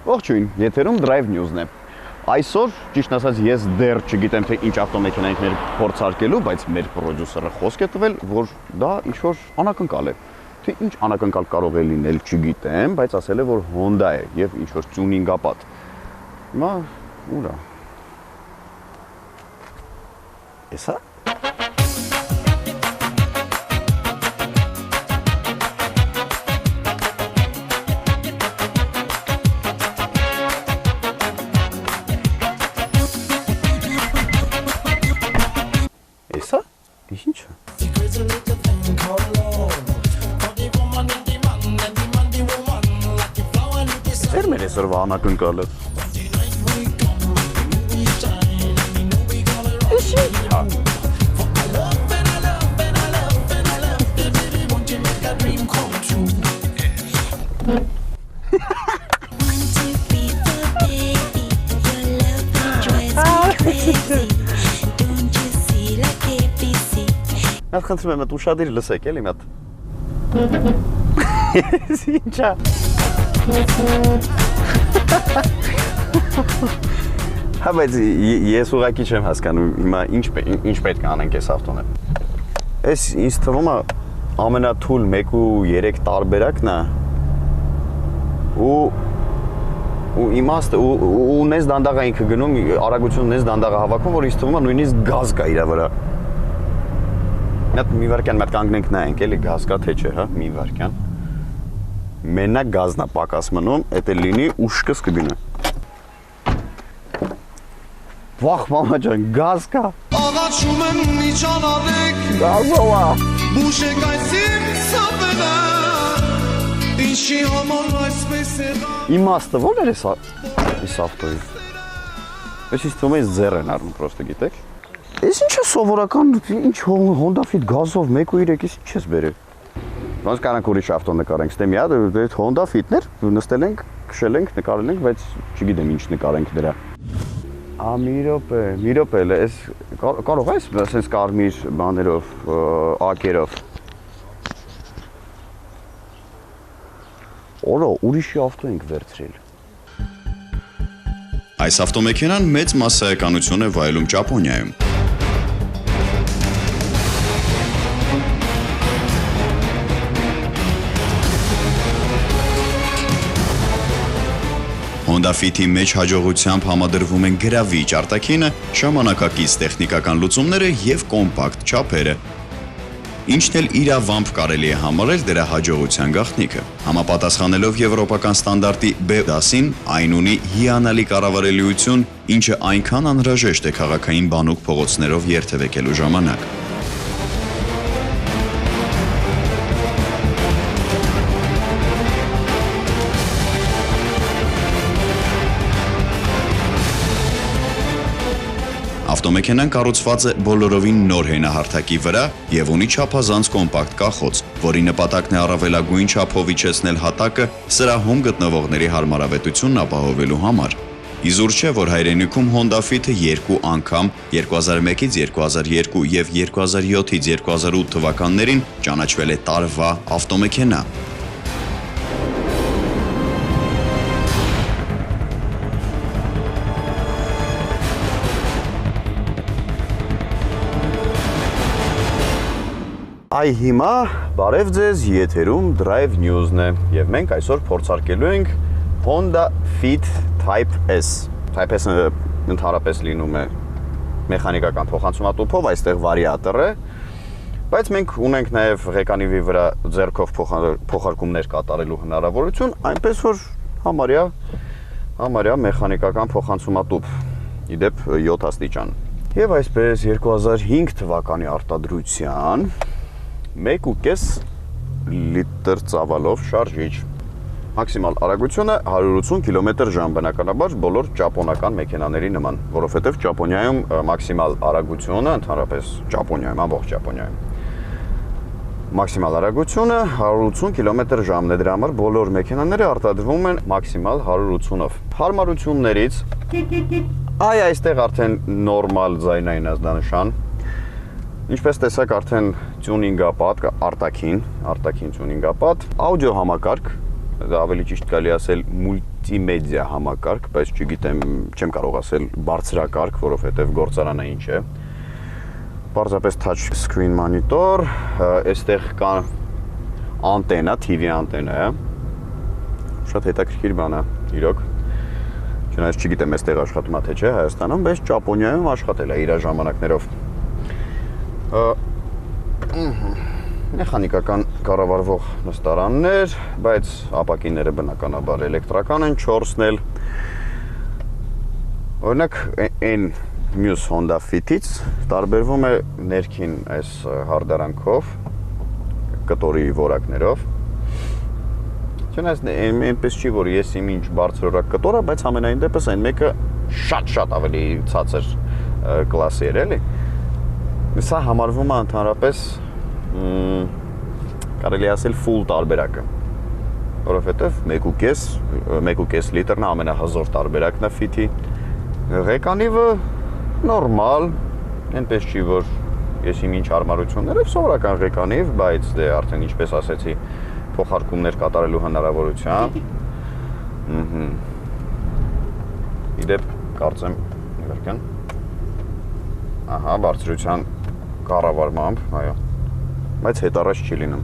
Ողջույն, եթերում Drive News-ն է։ Այսօր, ճիշտ ասած, ես դեռ չգիտեմ, թե ինչ ավտոմեքենա ենք մեր փորձարկելու, բայց մեր պրոդյուսերը խոսք է տվել, որ դա ինչ-որ անակնկալ է։ Թե ինչ անակնկալ կարող է լինել, չգիտեմ, բայց ասել է, որ Honda է եւ ինչ-որ տյունինգապատ։ Հիմա ուր է։ Էսա։ Էսա։ Ինչ է։ Ձեր մեր այսօրվա անակնկալը։ Այդ խնդրում եմ, ուշադիր լսեք, էլի մի հատ։ Ինչ է։ Հա, բայց ես ուղղակի չեմ հասկանում, հիմա ինչ պետք է անենք այս ավտոն։ Այս ինձ թվում է ամենաթույլ 1.3 տարբերակն է։ Ու իմաստը ու նես դանդաղ է ինքը գնում, արագությունը նես դանդաղ է հավաքում, որ ինձ թվում է նույնիսկ գազ կա իր վրա։ Մի վարկյան մատ կանգնենք նայենք, էլի գազ կա թե չէ, հա, մի վարկյան։ Մենակ գազն է պակաս մնում, էդ էլ լինի ուշքս կգնա։ Վախ, մամա ջան, գազ կա։ Աղաչում եմ միջան արեք, Գազով է։ բուշեք այս իմ սապերը, ինչի համար այսպես եղա։ Իմաստը ո՞ր էր այս ավտոյի։ Ես ինձ թվում է ձեռ են առնում, պրոստը գիտեք։ Ես ինչ է սովորական, ինչ Honda Fit գազով 1.3, ես ինչ ես բերել։ Ոնց կարանք ուրիշ ավտո նկարենք, ստե մի հատ Honda Fit-ներ, նստել ենք, քշել ենք, նկարել ենք, բայց չգիտեմ ինչ նկարենք դրա։ Մի րոպե, էս կարող ես ասես կարմիր բաներով, ակերով։ Օրո, ուրիշի ավտո ենք վերցրել։ Այս ավտոմեքենան մեծ մասսայականություն է վայելում Ճապոնիայում։ Honda Fit-ի մեջ հաջողությամբ համադրվում են գրավիչ արտաքինը, ժամանակակից տեխնիկական լուծումները եւ կոմպակտ չափերը։ Ինչն էլ իրավամբ կարելի է համարել դրա հաջողության գաղտնիքը։ Համապատասխանելով եվրոպական ստանդարտի B դասին, այն ունի հիանալի կառավարելիություն, ինչը այնքան անհրաժեշտ է քաղաքային բանուկ փողոցներով երթևեկելու ժամանակ։ Ավտոմեքենան կառուցված է բոլորովին նոր հենահարթակի վրա եւ ունի չափազանց կոմպակտ կախոց, որի նպատակն է առավելագույն չափով իջեցնել հատակը սրահում գտնվողների հարմարավետությունն ապահովելու համար։ Իզուր չէ, որ հայրենիքում Honda Fit-ը երկու անգամ 2001-ից 2002 եւ 2007-ից 2008 թվականներին ճանաչվել է տարվա ավտոմեքենա։ Այ հիմա բարև ձեզ, եթերում Drive News-ն է եւ մենք այսօր փորձարկելու ենք Honda Fit Type S։ Type S-ը ընդհանրապես լինում է մեխանիկական փոխանցումատուփով, այստեղ վարիատոր է, բայց մենք ունենք նաեւ ղեկանիվի վրա ձեռքով փոխարկումներ կատարելու հնարավորություն, այնպես որ համարյա մեխանիկական փոխանցումատուփ, իդեպ 7 աստիճան։ Եվ այսպես 2005 թվականի արտադրության 1.5 լիտր ծավալով շարժիչ։ Մաքսիմալ արագությունը 180 կմ/ժ, բնականաբար բոլոր ճապոնական մեքենաների նման, որովհետև Ճապոնիայում մաքսիմալ արագությունը, ընդհանրապես Ճապոնիայում, ամբողջ Ճապոնիայում, մաքսիմալ արագությունը 180 կմ/ժ-ն է, դրա համար բոլոր մեքենաները արտադրվում են մաքսիմալ 180-ով։ Հարմարություններից այստեղ արդեն նորմալ ձայնային ազդանշան, ինչպես տեսակ արդեն տյունինգապատ, արտաքին տյունինգապատ, աուդիո համակարգ, դա ավելի ճիշտ կարելի ասել մուլտիմեդիա համակարգ, բայց չգիտեմ, չեմ կարող ասել բարձրակարգ, որովհետև գործարանը ինչ է։ Պարզապես touch screen monitor, այստեղ կա անտենա, TV անտենա է։ Շատ հետաքրքիր բան է, իրոք։ Չնայած չգիտեմ այստեղ աշխատում է թե չէ Հայաստանում, բայց Ճապոնիայում աշխատել է իր ժամանակներով։ Մեխանիկական կառավարվող նստարաններ, բայց ապակիները բնականաբար էլեկտրական են, 4-ն էլ։ Օրինակ, այն մյուս Honda Fit-ից տարբերվում է ներքին այս հարդարանքով, կտորի որակներով։ Չնայած այնպես չի, որ ես իմ ինչ բարձրորակ կտոր է, բայց ամենայն դեպս այն մեկը շատ ավելի ցածր կլասի էր, էլի։ Սա համարվում է ընդհանրապես կարելի ասել full տարբերակը, որովհետև 1.5 լիտրն է ամենահզոր տարբերակն է Fit-ի։ Ղեկանիվը նորմալ, այնպես չի, որ ես իմ ինչ հարմարություններով սովորական ղեկանիվ, բայց դե արդեն ինչպես ասեցի, փոխարկումներ կատարելու հնարավորությամբ։ Իդեպ կարծեմ վերքան։ Ահա, բարձրության կառավարմամբ, այո։ Բայց հետ առաջ չի լինում,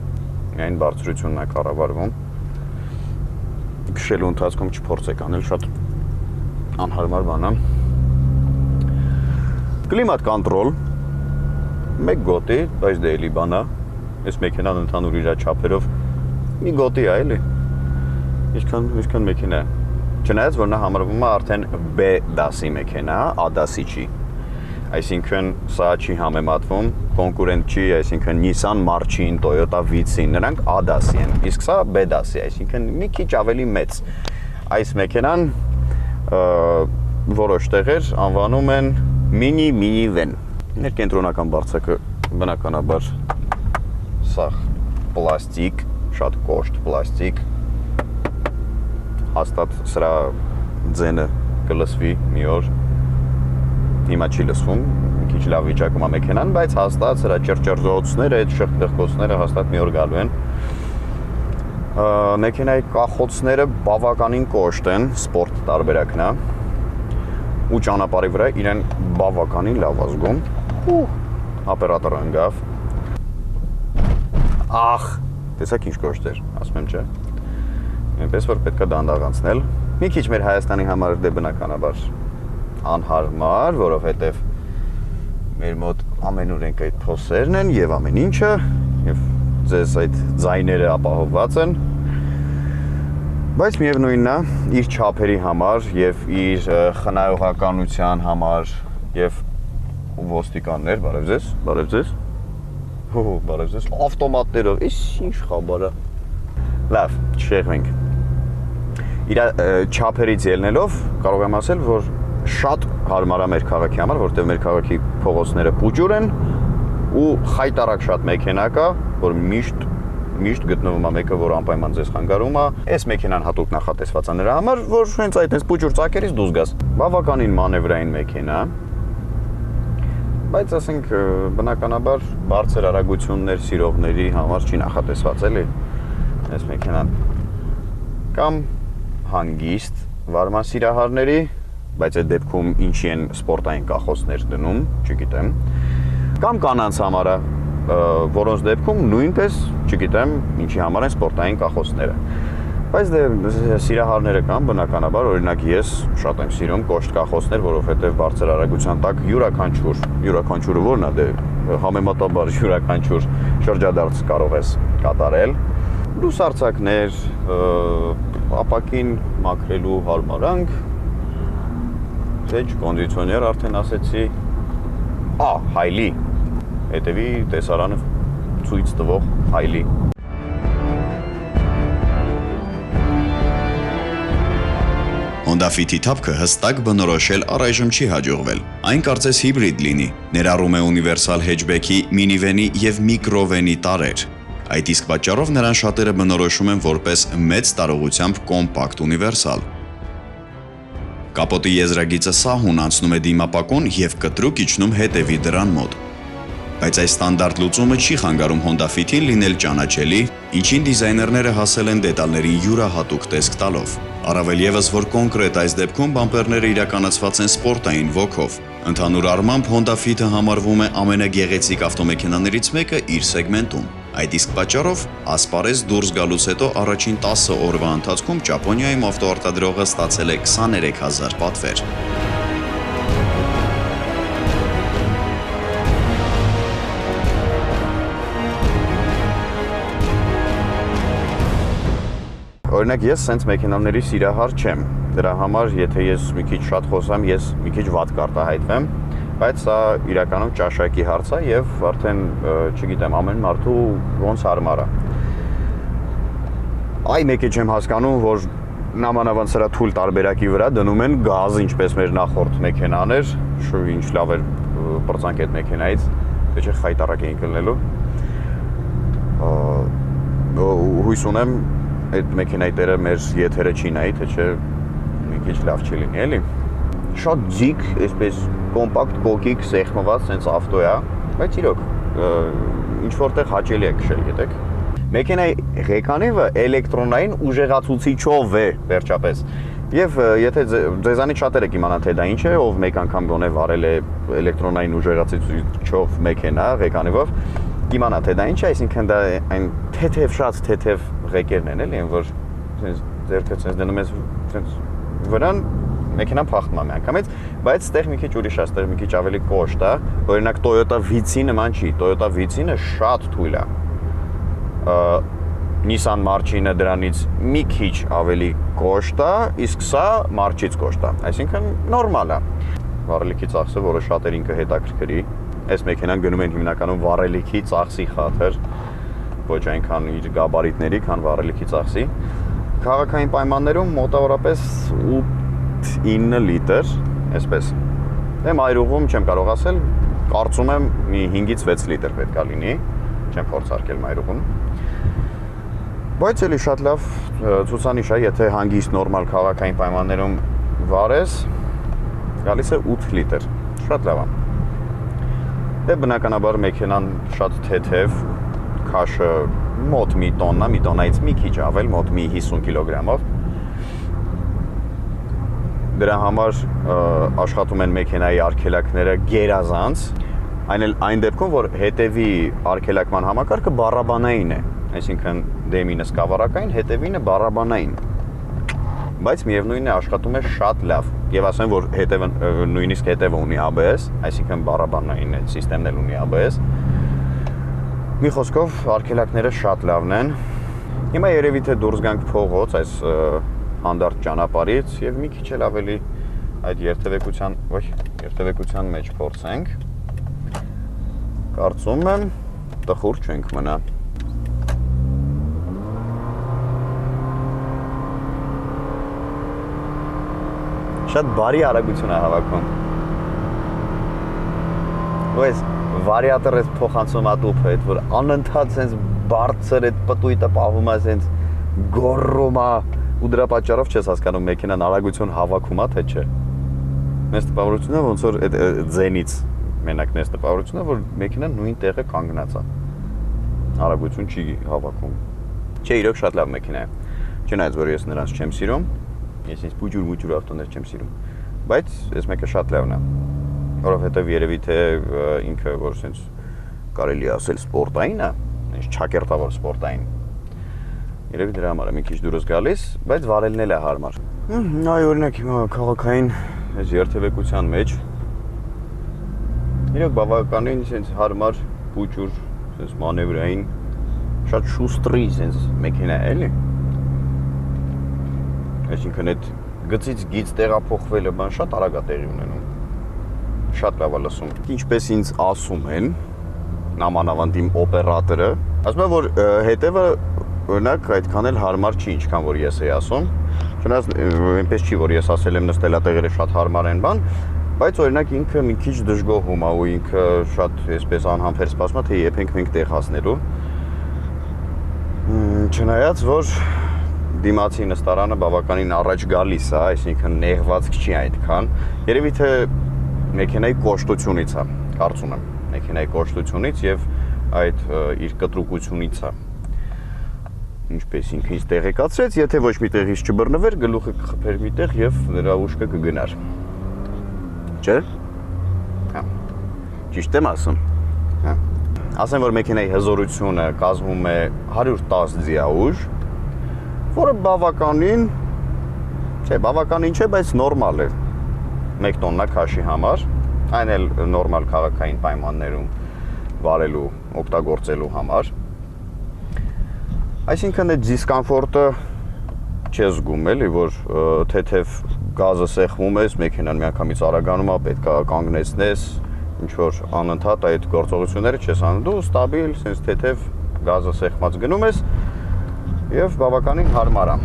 միայն բարձրությունն է կառավարվում։ Քշելու ընթացքում չփորձեք անել, շատ անհարմար բան է։ Կլիմատ կոնտրոլ, 1 գոտի, բայց դե էլի բան է։ Այս մեքենան ընդհանուր իր չափերով մի գոտի է, էլի։ Ինչքան մեքենա է։ Չնայած որ նա համարվում է արդեն B դասի մեքենա, A դասի չի։ Այսինքն սա չի համեմատվում, կոնկուրենտ չի, այսինքն Nissan March-ին, Toyota Vitz-ին, նրանք A դասի են, իսկ սա B դասի, այսինքն մի քիչ ավելի մեծ։ Այս մեքենան որոշ տեղեր անվանում են mini-van։ Ներկենտրոնական բարձակը բնականաբար սա պլաստիկ, շատ կոշտ պլաստիկ։ Հաստատ սրա ձենը կլսվի մի օր։ Հիմա չի լսվում, մի քիչ լավ վիճակում է մեքենան, բայց հաստատ սրա ճռճռոցները, այդ շրխկդղկոցները հաստատ մի օր գալու են։ Մեքենայի կախոցները բավականին կոշտ են, սպորտ տարբերակն է։ Ու ճանապարհի վրա իրեն բավականին լավ ազգում։ Օպերատորը ընկավ։ Ախ, տեսակ ինչ կոշտ էր, ասում եմ, չէ։ Այնպես որ պետք է դանդաղ անցնել։ Մի քիչ մեր Հայաստանի համար դե բնականաբար անհարմար, որովհետև մեր մոտ ամենուր ենք այդ փոսերն են եւ ամեն ինչը, եւ ձեզ այդ ձայները ապահովված են, բայց միևնույնն է, իր չափերի համար եւ իր խնայողականության համար եւ ոստիկաններ, բարև ձեզ, ավտոմատներով, ինչ խաբարա։ Լավ, չշեղվենք։ Իր չափերից ելնելով կարող եմ ասել, որ շատ հարմար է մեր քաղաքի համար, որտեղ մեր քաղաքի փողոցները փուջուր են ու խայտարակ շատ մեքենա կա, որ միշտ գտնվում է մեկը, որ անպայման ձեզ խանգարում է։ Այս մեքենան հատուկ նախատեսված է նրա համար, որ հենց այդպես փուջուր ծակերից դուրս գաս։ Բավականին մանևրային մեքենա, բայց ասենք բնականաբար բարձր արագություններ սիրողների համար չի նախատեսված, էլի։ Այս մեքենան կամ հանգիստ վարման սիրահարների, բայց այդ դեպքում ինչի են սպորտային կախոցներ դնում, չգիտեմ, կամ կանանց համար է, որոնց դեպքում նույնպես, չգիտեմ, ինչի համար են սպորտային կախոցները։ Բայց դե սիրահարները կան, բնականաբար, օրինակ ես շատ եմ սիրում կոշտ կախոցներ, որովհետև բարձր արագության տակ յուրաքանչյուրը որն է, դե համեմատաբար յուրաքանչյուր շրջադարձ կարող ես կատարել։ Լուսարձակներ, ապակին մաքրելու հարմարանք, Սեջ կոնդիցիոներ արդեն ասեցի, հայլի, հետևի տեսարանը ցույց տվող հայլի։ Honda Fit-ի թափքը հստակ բնորոշել առայժմ չի հաջողվել։ Այն կարծես հիբրիդ լինի, ներառում է ունիվերսալ հեջբեքի, մինիվենի եւ միկրովենի տարրեր։ Այդ իսկ պատճառով նրան շատերը բնորոշում են որպես մեծ տարողությամբ կոմպակտ ունիվերսալ։ Կապոտի եզրագիծը սահուն անցնում է դիմապակուն եւ կտրուկ իջնում հետևի դրան մոտ։ Բայց այս ստանդարտ լուծումը չի խանգարում Honda Fit-ին լինել ճանաչելի, ինչին դիզայներները հասել են դետալներին յուրահատուկ տեսք տալով։ Առավել ևս, որ կոնկրետ այս դեպքում բամպերները իրականացված են սպորտային ոգով։ Ընդհանուր առմամբ Honda Fit-ը համարվում է ամենագեղեցիկ ավտոմեքենաներից մեկը իր սեգմենտում։ Այդ իսկ պատճառով ասպարեզ դուրս գալուց հետո առաջին 10 օրվա ընթացքում Ճապոնիայում ավտոարտադրողը ստացել է 23000 պատվեր։ Օրինակ ես սենց մեքենաների սիրահար չեմ։ Դրա համար, եթե ես մի քիչ շատ խոսամ, ես մի քիչ վատ կարտահայտվեմ, բայց սա իրականում ճաշակի հարց է եւ արդեն, չգիտեմ, ամեն մարդու ոնց հարմար է։ Այ մեկը չեմ հասկանում, որ նամանավանդ սրա թույլ տարբերակի վրա դնում են գազ, ինչպես մեր նախորդ մեքենաներ, ինչ լավ էր պրծանք այդ մեքենայից, թե չէ խայտարակ էին կլնելու։ Հույս ունեմ այդ մեքենայի տերը մեր եթերը չի նայի, թե չէ մի քիչ լավ չի լինի, էլի։ Շատ ձիգ, այսպես կոմպակտ, կոկիկ, սեղմված sense ավտո է, բայց իրոք ինչ որտեղ հաճելի է քշել, գիտեք։ Մեքենայի ղեկանիվը էլեկտրոնային ուժեղացուցիչով է, վերջապես։ Եվ եթե ձեզանից շատերը կիմանան, թե դա ինչ է, ով մեկ անգամ գոնե վարել է էլեկտրոնային ուժեղացուցիչով մեքենա ղեկանիվով, կիմանա թե դա ինչ է, այսինքն դա այն թեթև շատ թեթև ղեկերն են, էլի, որ sense ձերքը sense դնում ես sense վրան մեքենան փախնում է միանգամից, բայց այդտեղ մի քիչ ուրիշ է, այդտեղ մի քիչ ավելի կոշտ է, օրինակ Toyota Vitz-ի նման չի, Toyota Vitz-ինը շատ թույլ է։ Nissan March-ինը դրանից մի քիչ ավելի կոշտ է, իսկ սա March-ից կոշտ է, այսինքն նորմալ է։ Վարելիքի ծախսը, որը շատերին կհետաքրքրի, այս մեքենան գնում են հիմնականում վառելիքի ծախսի խաթր, ոչ այնքան իր գաբարիտների, քան վառելիքի ծախսի։ Քաղաքային պայմաններում մոտավորապես 8-9 լիտր, այսպես։ Դե մայրուղում չեմ կարող ասել, կարծում եմ մի 5-ից 6 լիտր պետք է լինի, չեմ փորձարկել մայրուղում։ Բայց էլի շատ լավ ցուցանիշ է, եթե հանգիստ նորմալ քաղաքային պայմաններում վարես, գալիս է 8 լիտր, շատ լավ է։ Դե բնականաբար մեքենան շատ թեթև, քաշը մոտ մի տոննայից մի քիչ ավել, մոտ մի 50 կիլոգրամով։ Դրա համար աշխատում են մեքենայի արգելակները գերազանց, այն դեպքում, որ հետևի արգելակման համակարգը բառաբանային է, այսինքն դեմինը սկավառակային, հետևինը բառաբանային։ Բայց միևնույնն է աշխատում է շատ լավ։ Եվ ասեմ, որ հետևը նույնիսկ հետևը ունի ABS, այսինքն բառաբանային է, սիստեմն էլ ունի ABS։ Մի խոսքով արգելակները շատ լավն են։ Հիմա երևի թե դուրս գանք փողոց այս հանդարտ ճանապարհից եւ մի քիչ էլ ավելի այդ երթևեկության մեջ փորձենք։ Կարծում եմ տխուր չենք մնա։ Շատ բարի արագություն է հավաքում։ Ոյս վարիատորը փոխանցում ատուփը, այդ որ անընդհատ sense բարձր այդ պտույտը պահում է sense գոռում է ու դրա պատճառով չես հասկանում մեքենան արագություն հավաքում է թե չէ։ Մեծ տպավորությունն է ոնց որ այդ ձենից մենակ նես տպավորությունն է որ մեքենան նույն տեղը կանգնած է։ Արագություն չի հավաքում։ Չէ, իրոք շատ լավ մեքենա է։ Չնայած որ ես նրանց չեմ սիրում, ես ինձ բուջուր ավտոներ չեմ սիրում, բայց այս մեկը շատ լավն է, որովհետև երևի թե ինքը որ sense կարելի ասել սպորտային է, ինչ չակերտավոր սպորտային։ Երևի դրա համար է մի քիչ դուրս գալիս, բայց վարելն էլ է հարմար։ Այ օրինակ հիմա քաղաքային այս երթևեկության մեջ իրոք բավականին sense հարմար բուջուր, sense մանևրային, շատ շուստրի sense մեքենա է, էլի։ Այսինքն այդ գծից գիծ տեղափոխվելը բան շատ արագ է տեղի ունենում։ Շատ լավ է լսում։ Ինչպես ինձ ասում են, նամանավանդ իմ օպերատորը, ասում է որ հետևը օրինակ այդքան էլ հարմար չի, ինչքան որ ես էի ասում։ Չնայած այնպես չի որ ես ասել եմ նստելատեղերը շատ հարմար են բան, բայց օրինակ ինքը մի քիչ դժգոհում է ու ինքը շատ այսպես անհամբեր սպասում է թե եփենք մենք տեղ հասնելու։ Չնայած որ դիմացի նստարանը բավականին առաջ գալիս է, այսինքն նեղվածք չի այդքան։ Երևի թե մեքենայի կոշտությունից է, կարծում եմ, մեքենայի կոշտությունից եւ այդ իր կտրուկությունից է։ Ինչպես ինքը ինձ տեղեկացրեց, եթե ոչ մի տեղից չբռնվեր, գլուխը կխփեր միտեղ եւ նրա ուշքը կգնար։ Չէ՞։ Հա։ Ճիշտ եմ ասում։ Հա։ Ասեմ, որ մեքենայի հզորությունը կազմում է 110 ձիաուժ, որը բավականին չէ, բայց նորմալ է 1 տոննա քաշի համար, այն էլ նորմալ քաղաքային պայմաններում վարելու, օգտագործելու համար։ Այսինքն այդ դիսկոմֆորտը չես զգում էլի, որ թեթև գազը սեղմում ես, մեքենան միանգամից արագանում է, պետք է կանգնեցնես, ինչ որ անընդհատ այդ գործողությունները չես անում, դու ստաբիլ, sense թեթև գազը սեղմած գնում ես եւ բավականին հարմար է։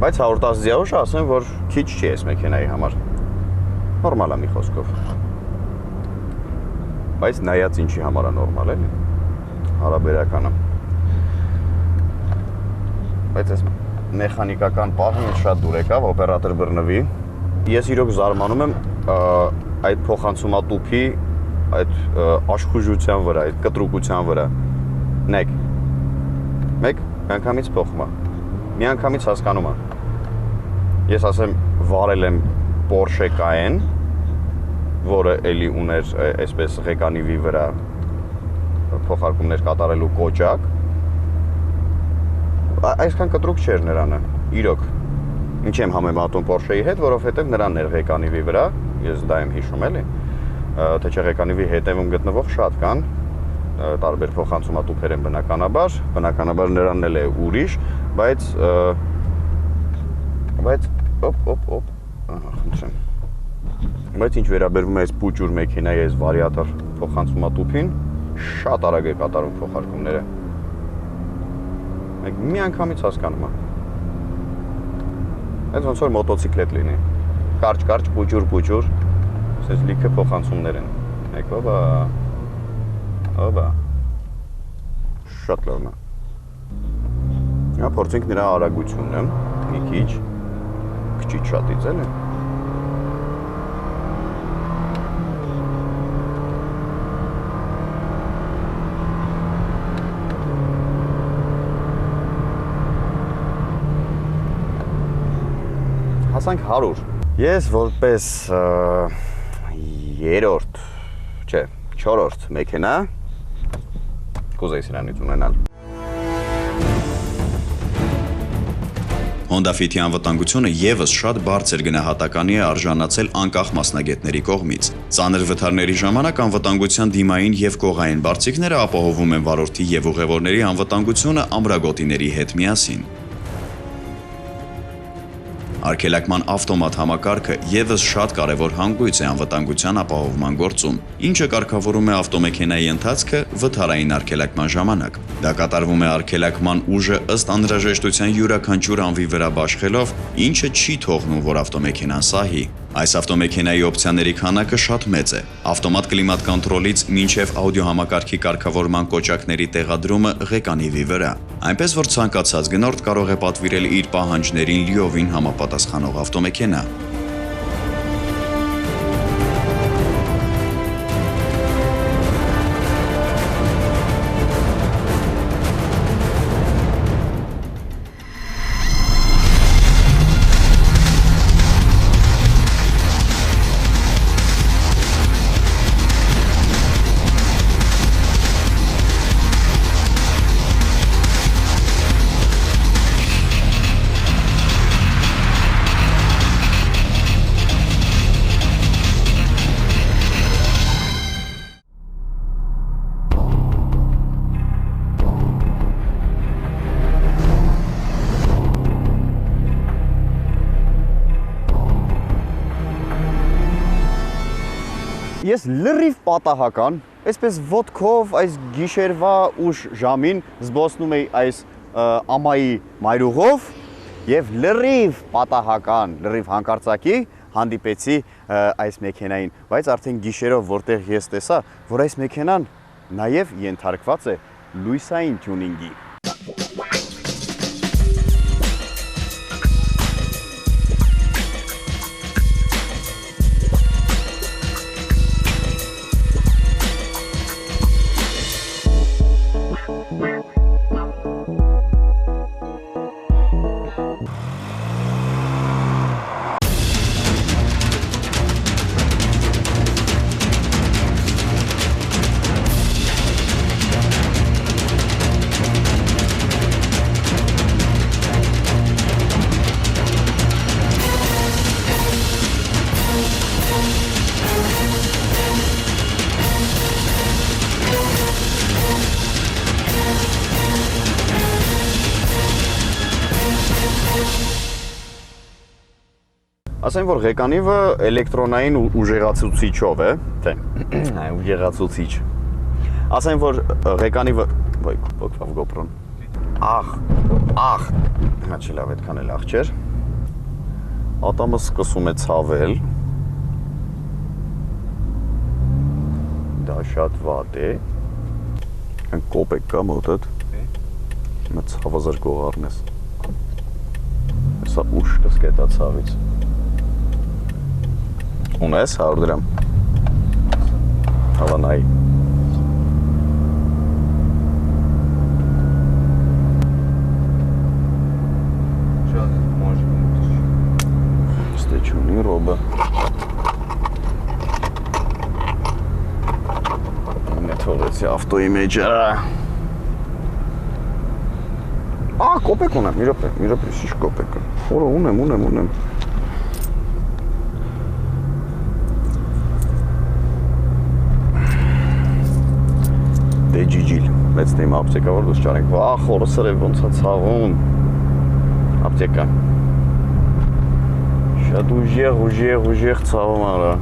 Բայց 110 ձիաուժը ասեմ, որ քիչ չի այս մեքենայի համար։ Նորմալ է մի խոսքով։ Բայց նայած ինչի համար է նորմալ էլի։ Հարաբերականը։ Բայց այս մեխանիկական պահը ինձ շատ դուր եկավ, օպերատոր բռնվի։ Ես իրոք զարմանում եմ այդ փոխանցումատուփի այդ աշխուժության վրա, այդ կտրուկության վրա։ Մեկ միանգամից փոխում է։ Միանգամից հասկանում է։ Ես ասեմ վարել եմ Porsche Cayenne, որը էլի ուներ այսպես ղեկանիվի վրա փոխարկումներ կատարելու կոճակ։ Այսքան կտրուկ չէր նրանը, իրոք։ Ինչ եմ համեմատում Porsche-ի հետ, որովհետև նրանն էր ղեկանիվի վրա, ես դա եմ հիշում էլի, թե չէ ղեկանիվի հետևում գտնվող շատ կան, տարբեր փոխանցումատուփեր են բնականաբար նրանն էլ է ուրիշ, բայց խնդրեմ։ Բայց ինչ վերաբերվում է այս փուճուր մեքենայի այս վարիատոր փոխանցումատուփին, շատ արագ է կատարում փոխարկումները։ Մի անգամից հասկանում եմ։ Այդ ոնց որ մոտոցիկլետ լինի։ Կարճ, փուճուր, ասես լիքը փոխանցումներ են։ Մեկ օբա։ Շատ լավն է։ Նա փորձենք նրա արագությունը, մի քիչ, քիչ շատից էլի։ Հասանք 100։ Ես որպես 4-րդ մեքենա կուզեի սրանից ունենալ։ Honda Fit-ի անվտանգությունը եւս շատ բարձր գնահատականի է արժանացել անկախ մասնագետների կողմից։ Ծանր վթարների ժամանակ անվտանգության դիմային եւ կողային բարձիկները ապահովում են վարորդի եւ ուղևորների անվտանգությունը ամրագոտիների հետ միասին։ Արգելակման ավտոմատ համակարգը եւս շատ կարևոր հանգույց է անվտանգության ապահովման գործում, ինչը կարգավորում է ավտոմեքենայի ընթացքը վթարային արգելակման ժամանակ։ Դա կատարվում է արգելակման ուժը ըստ անհրաժեշտության յուրաքանչյուր անվի վրա բաշխելով, ինչը չի թողնում, որ ավտոմեքենան սահի։ Այս ավտոմեքենայի օպցիաների քանակը շատ մեծ է։ Ավտոմատ կլիմատ կոնտրոլից մինչև աուդիո համակարգի կարգավորման կոճակների տեղադրումը ղեկանիվի վրա։ Այնպես որ ցանկացած գնորդ կարող է պատվիրել իր պահանջներին լիովին համապատասխանող ավտոմեքենա։ Ես լրիվ պատահական, այսպես ոտքով այս գիշերվա ուշ ժամին զբոսնում էի այս ամայի մայրուղով եւ լրիվ պատահական, լրիվ հանկարծակի հանդիպեցի այս մեքենային, բայց արդեն գիշերով որտեղ ես տեսա, որ այս մեքենան նաեւ ենթարկված է լույսային թյունինգի։ Ասեն որ ղեկանիվը էլեկտրոնային ուժեղացուցիչով է, թե այ ուժեղացուցիչ։ Ասեն որ ղեկանիվը, ոյ, կոկվավ GoPro-ն։ Ախ, հիմա չի լավ այդքան էլ աղ չէր։ Ատամը սկսում է ցավել։ Դա շատ վատ է։ Այն կոպեկ կա մոտդ։ Հիմա ցավազրկող առնես։ Սա ուշ կսկետա ցավից։ Ունես 100 դրամ։ Հավանայի։ Ստեչունի ռոբը։ Ունե թողեցի ավտոյի մեջ։ Կոպեկ ունեմ, մի րոպե, շիշ կոպեկ։ Որը ունեմ։ Դեջիջիլ, մեծ թեմ ապտեկա, որ դուս ճանենք, վախ, օրը սրև ոնց է ցավում, ապտեկա, շատ ուժեղ ցավում արա,